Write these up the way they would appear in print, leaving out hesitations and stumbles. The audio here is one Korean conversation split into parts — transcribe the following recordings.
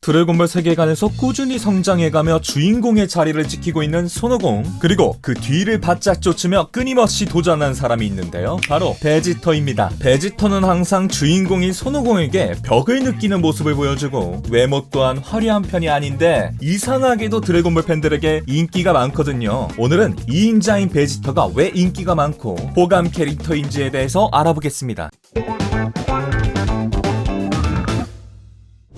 드래곤볼 세계관에서 꾸준히 성장해가며 주인공의 자리를 지키고 있는 손오공, 그리고 그 뒤를 바짝 쫓으며 끊임없이 도전하는 사람이 있는데요, 바로 베지터입니다. 베지터는 항상 주인공인 손오공에게 벽을 느끼는 모습을 보여주고 외모 또한 화려한 편이 아닌데 이상하게도 드래곤볼 팬들에게 인기가 많거든요. 오늘은 2인자인 베지터가 왜 인기가 많고 호감 캐릭터인지에 대해서 알아보겠습니다.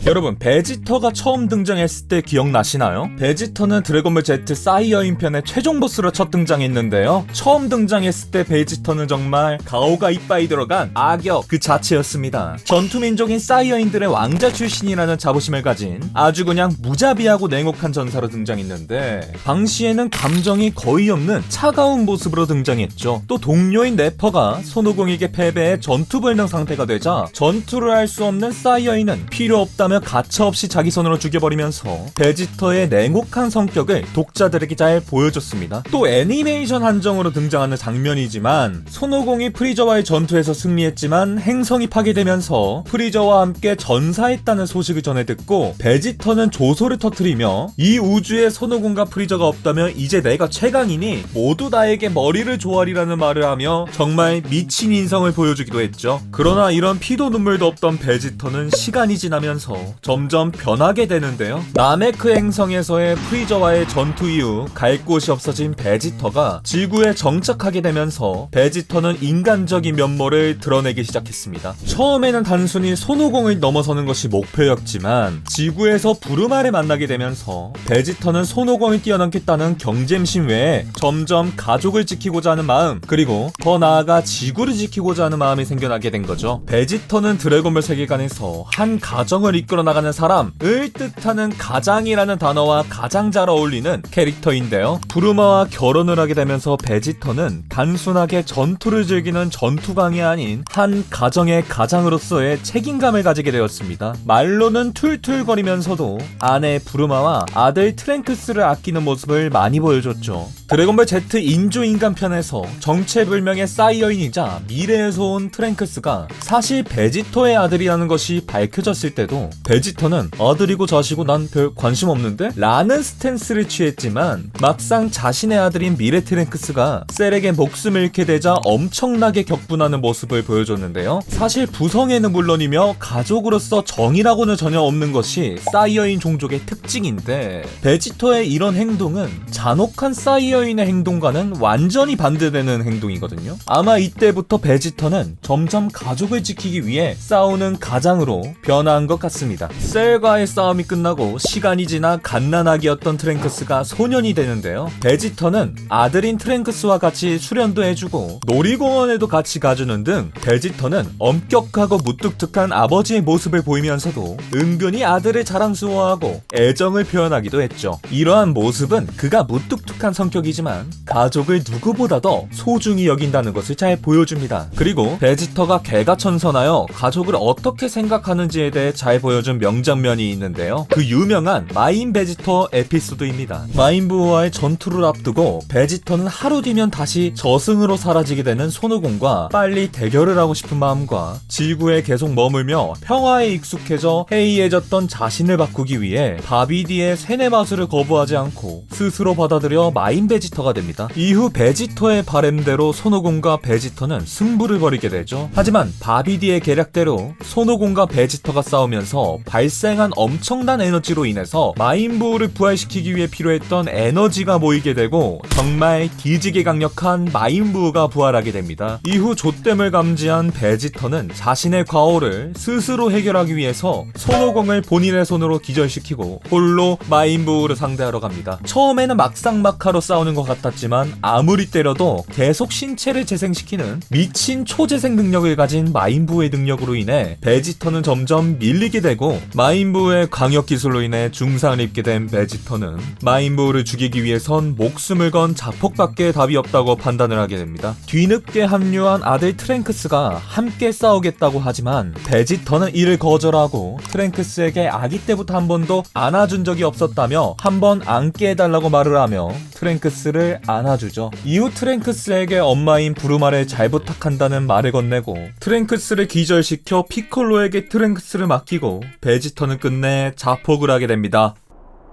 여러분, 베지터가 처음 등장했을 때 기억나시나요? 베지터는 드래곤볼 Z 사이어인 편의 최종 보스로 첫 등장했는데요, 처음 등장했을 때 베지터는 정말 가오가 이빠이 들어간 악역 그 자체였습니다. 전투민족인 사이어인들의 왕자 출신이라는 자부심을 가진 아주 그냥 무자비하고 냉혹한 전사로 등장했는데, 당시에는 감정이 거의 없는 차가운 모습으로 등장했죠. 또 동료인 네퍼가 손오공에게 패배해 전투불능 상태가 되자 전투를 할 수 없는 사이어인은 필요 없다며 가차없이 자기 손으로 죽여버리면서 베지터의 냉혹한 성격을 독자들에게 잘 보여줬습니다. 또 애니메이션 한정으로 등장하는 장면이지만 손오공이 프리저와의 전투에서 승리했지만 행성이 파괴되면서 프리저와 함께 전사했다는 소식을 전해 듣고 베지터는 조소를 터뜨리며 이 우주에 손오공과 프리저가 없다면 이제 내가 최강이니 모두 나에게 머리를 조아리라는 말을 하며 정말 미친 인성을 보여주기도 했죠. 그러나 이런 피도 눈물도 없던 베지터는 시간이 지나면서 점점 변하게 되는데요. 나메크 행성에서의 프리저와의 전투 이후 갈 곳이 없어진 베지터가 지구에 정착하게 되면서 베지터는 인간적인 면모를 드러내기 시작했습니다. 처음에는 단순히 손오공을 넘어서는 것이 목표였지만 지구에서 부르마를 만나게 되면서 베지터는 손오공을 뛰어넘겠다는 경쟁심 외에 점점 가족을 지키고자 하는 마음, 그리고 더 나아가 지구를 지키고자 하는 마음이 생겨나게 된 거죠. 베지터는 드래곤볼 세계관에서 한 가정을 이끌어 나가는 사람을 뜻하는 가장이라는 단어와 가장 잘 어울리는 캐릭터인데요, 부르마와 결혼을 하게 되면서 베지터는 단순하게 전투를 즐기는 전투광이 아닌 한 가정의 가장으로서의 책임감을 가지게 되었습니다. 말로는 툴툴거리면서도 아내 부르마와 아들 트랭크스를 아끼는 모습을 많이 보여줬죠. 드래곤볼 Z 인조인간 편에서 정체불명의 사이어인이자 미래에서 온 트랭크스가 사실 베지터의 아들이라는 것이 밝혀졌을 때도 베지터는 아들이고 자시고 난 별 관심 없는데? 라는 스탠스를 취했지만 막상 자신의 아들인 미래 트랭크스가 셀에게 목숨을 잃게 되자 엄청나게 격분하는 모습을 보여줬는데요, 사실 부성애는 물론이며 가족으로서 정이라고는 전혀 없는 것이 사이어인 종족의 특징인데, 베지터의 이런 행동은 잔혹한 사이어인의 행동과는 완전히 반대되는 행동이거든요. 아마 이때부터 베지터는 점점 가족을 지키기 위해 싸우는 가장으로 변화한 것 같습니다. 셀과의 싸움이 끝나고 시간이 지나 갓난아기였던 트랭크스가 소년이 되는데요, 베지터는 아들인 트랭크스와 같이 수련도 해주고 놀이공원에도 같이 가주는 등 베지터는 엄격하고 무뚝뚝한 아버지의 모습을 보이면서도 은근히 아들을 자랑스러워하고 애정을 표현하기도 했죠. 이러한 모습은 그가 무뚝뚝한 성격이지만 가족을 누구보다 더 소중히 여긴다는 것을 잘 보여줍니다. 그리고 베지터가 개가천선하여 가족을 어떻게 생각하는지에 대해 잘 보여준 명장면이 있는데요, 그 유명한 마인 베지터 에피소드입니다. 마인부와의 전투를 앞두고 베지터는 하루 뒤면 다시 저승으로 사라지게 되는 손오공과 빨리 대결을 하고 싶은 마음과 지구에 계속 머물며 평화에 익숙해져 해이해졌던 자신을 바꾸기 위해 바비디의 세뇌 마술을 거부하지 않고 스스로 받아들여 마인 베지터가 됩니다. 이후 베지터의 바램대로 손오공과 베지터는 승부를 벌이게 되죠. 하지만 바비디의 계략대로 손오공과 베지터가 싸우면서 발생한 엄청난 에너지로 인해서 마인부호를 부활시키기 위해 필요했던 에너지가 모이게 되고 정말 뒤지게 강력한 마인부호가 부활하게 됩니다. 이후 좆됨을 감지한 베지터는 자신의 과오를 스스로 해결하기 위해서 손오공을 본인의 손으로 기절시키고 홀로 마인부호를 상대하러 갑니다. 처음에는 막상막하로 싸우는 것 같았지만 아무리 때려도 계속 신체를 재생시키는 미친 초재생 능력을 가진 마인부호의 능력으로 인해 베지터는 점점 밀리게 되고 마인부호의 광역 기술로 인해 중상을 입게 된 베지터는 마인부호를 죽이기 위해선 목숨을 건 자폭밖에 답이 없다고 판단을 하게 됩니다. 뒤늦게 합류한 아들 트랭크스가 함께 싸우겠다고 하지만 베지터는 이를 거절하고 트랭크스에게 아기 때부터 한 번도 안아준 적이 없었다며 한 번 안게 해달라고 말을 하며 트랭크스를 안아주죠. 이후 트랭크스에게 엄마인 부루마를 잘 부탁한다는 말을 건네고 트랭크스를 기절시켜 피콜로에게 트랭크스를 맡기고 베지터는 끝내 자폭을 하게 됩니다.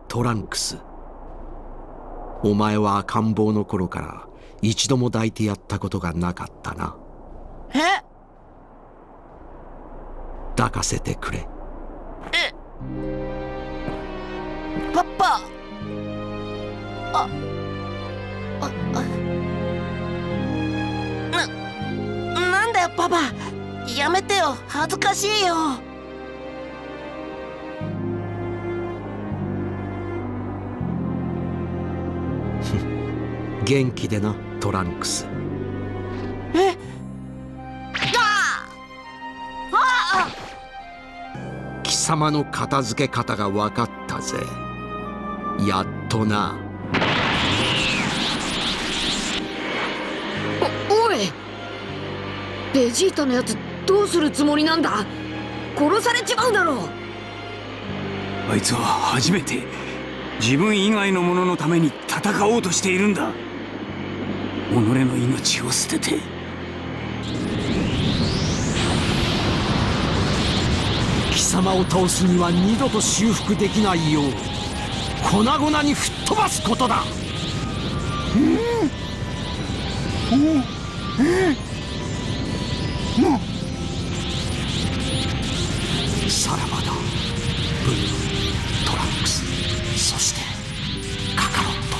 トランクス、お前は赤ん坊の頃から一度も抱いてやったことがなかったな。え？抱かせてくれ。パパ。なんだよパパ、やめてよ、恥ずかしいよ。元気でな、トランクス。貴様の片付け方が分かったぜ。やっとな。おい、ベジータのやつどうするつもりなんだ。殺されちまうだろう。あいつは初めて自分以外の者のために戦おうとしているんだ。己の命を捨てて。貴様を倒すには二度と修復できないよう粉々に吹っ飛ばすことだ。さらばだ、ブルー、トランクス、そしてカカロット。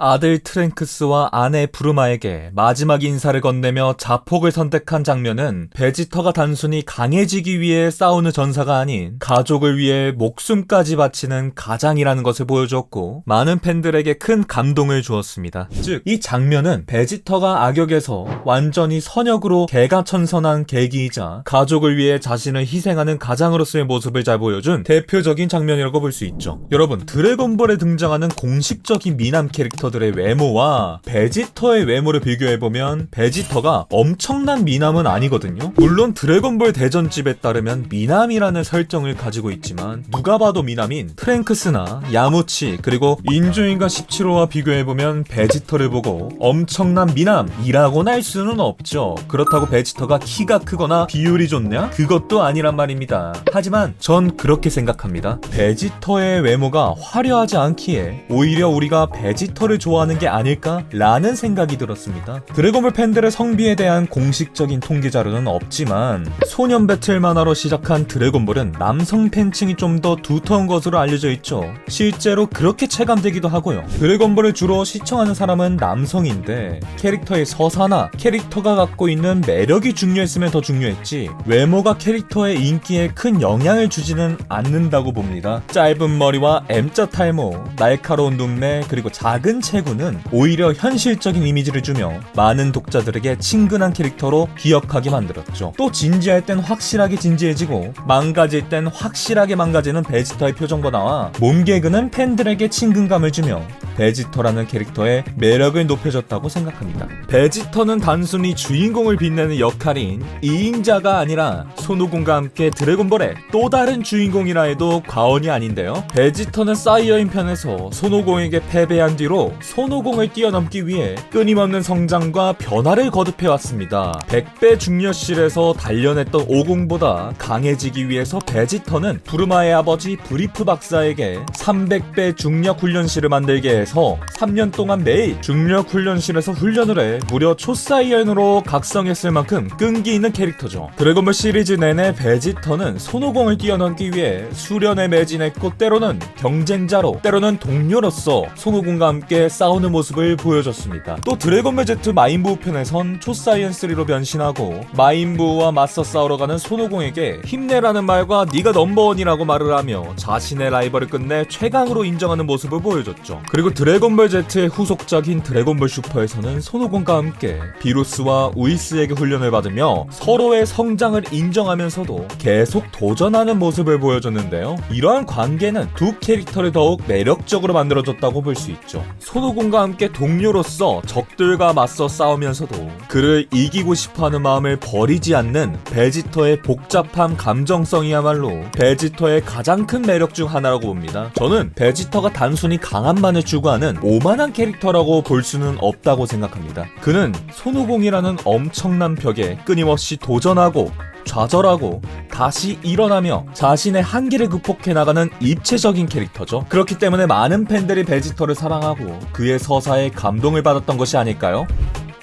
아들 트랭크스와 아내 부르마에게 마지막 인사를 건네며 자폭을 선택한 장면은 베지터가 단순히 강해지기 위해 싸우는 전사가 아닌 가족을 위해 목숨까지 바치는 가장이라는 것을 보여주었고 많은 팬들에게 큰 감동을 주었습니다. 즉, 이 장면은 베지터가 악역에서 완전히 선역으로 개가천선한 계기이자 가족을 위해 자신을 희생하는 가장으로서의 모습을 잘 보여준 대표적인 장면이라고 볼 수 있죠. 여러분, 드래곤볼에 등장하는 공식적인 미남 캐릭터 들의 외모와 베지터의 외모를 비교해보면 베지터가 엄청난 미남은 아니거든요. 물론 드래곤볼 대전집에 따르면 미남이라는 설정을 가지고 있지만 누가 봐도 미남인 트랭크스나 야무치 그리고 인조인간 17호와 비교해보면 베지터를 보고 엄청난 미남이라고는 할 수는 없죠. 그렇다고 베지터가 키가 크거나 비율이 좋냐? 그것도 아니란 말입니다. 하지만 전 그렇게 생각합니다. 베지터의 외모가 화려하지 않기에 오히려 우리가 베지터를 좋아하는 게 아닐까라는 생각이 들었습니다. 드래곤볼 팬들의 성비에 대한 공식적인 통계 자료는 없지만 소년 배틀 만화로 시작한 드래곤볼은 남성 팬층이 좀 더 두터운 것으로 알려져 있죠. 실제로 그렇게 체감되기도 하고요. 드래곤볼을 주로 시청하는 사람은 남성인데 캐릭터의 서사나 캐릭터가 갖고 있는 매력이 중요했으면 더 중요했지 외모가 캐릭터의 인기에 큰 영향을 주지는 않는다고 봅니다. 짧은 머리와 M자 탈모, 날카로운 눈매 그리고 작은 체구는 오히려 현실적인 이미지를 주며 많은 독자들에게 친근한 캐릭터로 기억하게 만들었죠. 또 진지할 땐 확실하게 진지해지고 망가질 땐 확실하게 망가지는 베지터의 표정과 몸개그는 팬들에게 친근감을 주며 베지터라는 캐릭터의 매력을 높여줬다고 생각합니다. 베지터는 단순히 주인공을 빛내는 역할인 이인자가 아니라 손오공과 함께 드래곤볼의 또 다른 주인공이라 해도 과언이 아닌데요. 베지터는 사이어인 편에서 손오공에게 패배한 뒤로 손오공을 뛰어넘기 위해 끊임없는 성장과 변화를 거듭해왔습니다. 100배 중력실에서 단련했던 오공보다 강해지기 위해서 베지터는 부르마의 아버지 브리프 박사에게 300배 중력 훈련실을 만들게 해서 3년 동안 매일 중력 훈련실에서 훈련을 해 무려 초사이언으로 각성했을 만큼 끈기 있는 캐릭터죠. 드래곤볼 시리즈 내내 베지터는 손오공을 뛰어넘기 위해 수련에 매진했고 때로는 경쟁자로 때로는 동료로서 손오공과 함께 싸우는 모습을 보여줬습니다. 또 드래곤볼 Z 마인부 편에선 초사이언 3로 변신하고 마인부와 맞서 싸우러 가는 손오공에게 힘내라는 말과 네가 넘버원이라고 말을 하며 자신의 라이벌을 끝내 최강으로 인정하는 모습을 보여줬죠. 그리고 드래곤볼 Z의 후속작인 드래곤볼 슈퍼에서는 손오공과 함께 비루스와 우이스에게 훈련을 받으며 서로의 성장을 인정하면서도 계속 도전하는 모습을 보여줬는데요. 이러한 관계는 두 캐릭터를 더욱 매력적으로 만들어줬다고 볼 수 있죠. 손오공과 함께 동료로서 적들과 맞서 싸우면서도 그를 이기고 싶어하는 마음을 버리지 않는 베지터의 복잡한 감정성이야말로 베지터의 가장 큰 매력 중 하나라고 봅니다. 저는 베지터가 단순히 강함만을 추구하는 오만한 캐릭터라고 볼 수는 없다고 생각합니다. 그는 손오공이라는 엄청난 벽에 끊임없이 도전하고 좌절하고 다시 일어나며 자신의 한계를 극복해 나가는 입체적인 캐릭터죠. 그렇기 때문에 많은 팬들이 베지터를 사랑하고 그의 서사에 감동을 받았던 것이 아닐까요?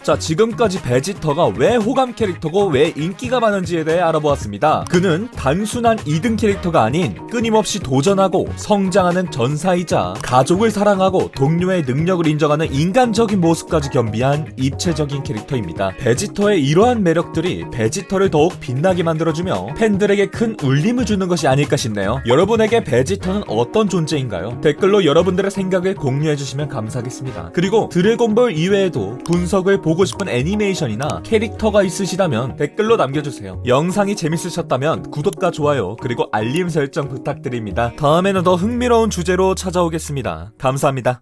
자, 지금까지 베지터가 왜 호감 캐릭터고 왜 인기가 많은지에 대해 알아보았습니다. 그는 단순한 2등 캐릭터가 아닌 끊임없이 도전하고 성장하는 전사이자 가족을 사랑하고 동료의 능력을 인정하는 인간적인 모습까지 겸비한 입체적인 캐릭터입니다. 베지터의 이러한 매력들이 베지터를 더욱 빛나게 만들어주며 팬들에게 큰 울림을 주는 것이 아닐까 싶네요. 여러분에게 베지터는 어떤 존재인가요? 댓글로 여러분들의 생각을 공유해주시면 감사하겠습니다. 그리고 드래곤볼 이외에도 분석을 보고 싶은 애니메이션이나 캐릭터가 있으시다면 댓글로 남겨주세요. 영상이 재밌으셨다면 구독과 좋아요 그리고 알림 설정 부탁드립니다. 다음에는 더 흥미로운 주제로 찾아오겠습니다. 감사합니다.